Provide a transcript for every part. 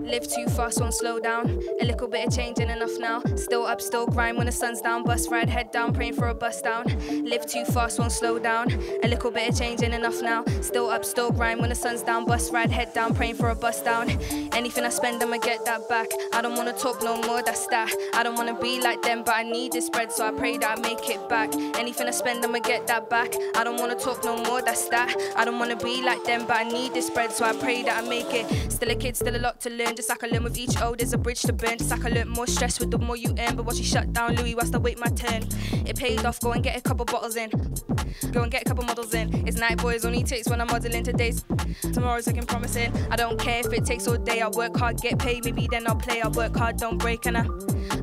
Live too fast, won't slow down. A little bit of change ain't enough now. Still up, still grind when the sun's down. Bus ride, head down, praying for a bus down. Live too fast, won't slow down. A little bit of change ain't enough now. Still up, still grind when the sun's down. Bus ride, head down, praying for a bus down. Anything I spend, I'ma get that back. I don't wanna talk no more, that's that. I don't wanna be like them, but I need this bread, so I pray that I make it back. Anything I spend, I'ma get that back. I don't wanna talk no more, that's that. I don't wanna be like them, but I need this bread, so I pray that I make it. Still a kid, still a lot to learn. Just like I learn with each O, there's a bridge to burn. Just like I learn more stress with the more you earn. But once you shut down Louis whilst I wait my turn, it paid off, go and get a couple bottles in. Go and get a couple models in. It's night boys, only takes when I'm modeling. Today's, tomorrow's looking promising. I don't care if it takes all day. I work hard, get paid, maybe then I'll play. I work hard, don't break, and I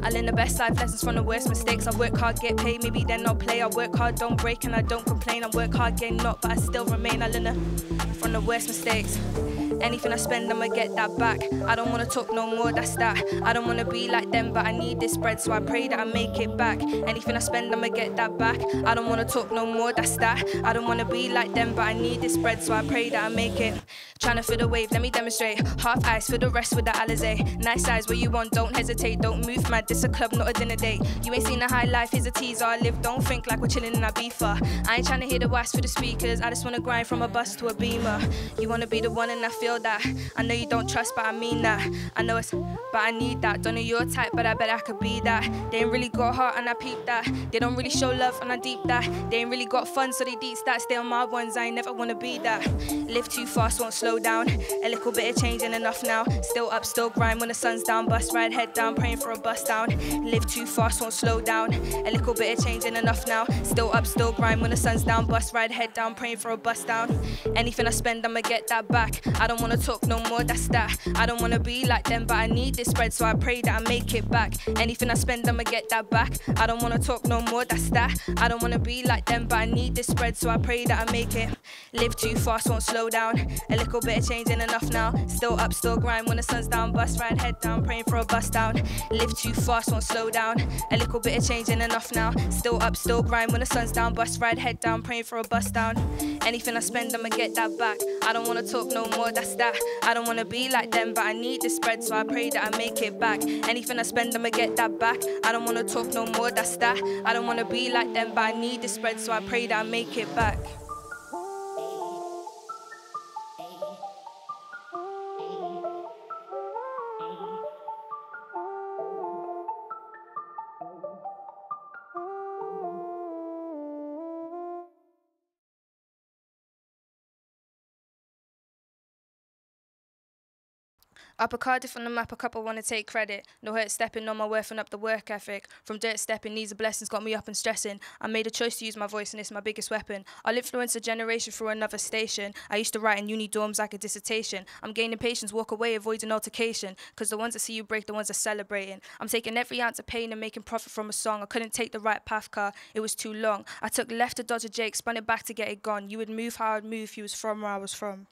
learn the best life lessons from the worst mistakes. I work hard, get paid, maybe then I'll play. I work hard, don't break, and I don't complain. I work hard, get not, but I still remain. I learn from the worst mistakes. Anything I spend, I'ma get that back. I don't wanna talk no more, that's that. I don't wanna be like them, but I need this bread, so I pray that I make it back. Anything I spend, I'ma get that back. I don't wanna talk no more, that's that. I don't wanna be like them, but I need this bread, so I pray that I make it. Tryna feel the wave, let me demonstrate. Half ice for the rest with the Alizé. Nice eyes where you want, don't hesitate. Don't move mad, this a club, not a dinner date. You ain't seen the high life, here's a teaser. I live, don't think like we're chilling in Ibiza. I ain't tryna hear the wax for the speakers. I just wanna grind from a bus to a beamer. You wanna be the one and I feel that. I know you don't trust, but I mean that. I know it's, but I need that. Don't know your type, but I bet I could be that. They ain't really got heart and I peep that. They don't really show love and I deep that. They ain't really got fun, so they deep that. Stay on my ones, I ain't never wanna be that. Live too fast, won't slow down. A little bit of change ain't enough now. Still up, still grind when the sun's down. Bus ride, head down, praying for a bus down. Live too fast, won't slow down. A little bit of change ain't enough now. Still up, still grind when the sun's down. Bus ride, head down, praying for a bus down. Anything I spend, I'ma get that back. I don't wanna talk no more, that's that. I don't wanna be like them, but I need this bread, so I pray that I make it back. Anything I spend, I'ma get that back. I don't wanna talk no more, that's that. I don't wanna be like them, but I need this bread, so I pray that I make it. Live too fast, won't slow down. A little bit of change ain't enough now. Still up, still grind when the sun's down. Bus ride, head down, praying for a bus down. Live too fast, won't slow down. A little bit of change ain't enough now. Still up, still grind when the sun's down. Bus ride, head down, praying for a bus down. Anything I spend, I'ma get that back. I don't wanna talk no more, that's that. I don't wanna be like them, but I need this bread, so I pray that I make it back. Anything I spend, I'ma get that back. I don't wanna talk no more, that's that. I don't wanna be like them, but I need this bread, so I pray that I make it back. Up a Cardiff on the map, a couple wanna take credit. No hurt stepping on my worth and up the work ethic. From dirt stepping, these are blessings got me up and stressing. I made a choice to use my voice and it's my biggest weapon. I'll influence a generation through another station. I used to write in uni dorms like a dissertation. I'm gaining patience, walk away, avoiding altercation. Cause the ones that see you break, the ones that celebrating. I'm taking every ounce of pain and making profit from a song. I couldn't take the right path, car, it was too long. I took left to dodge a Jake, spun it back to get it gone. You would move how I'd move, he was from where I was from.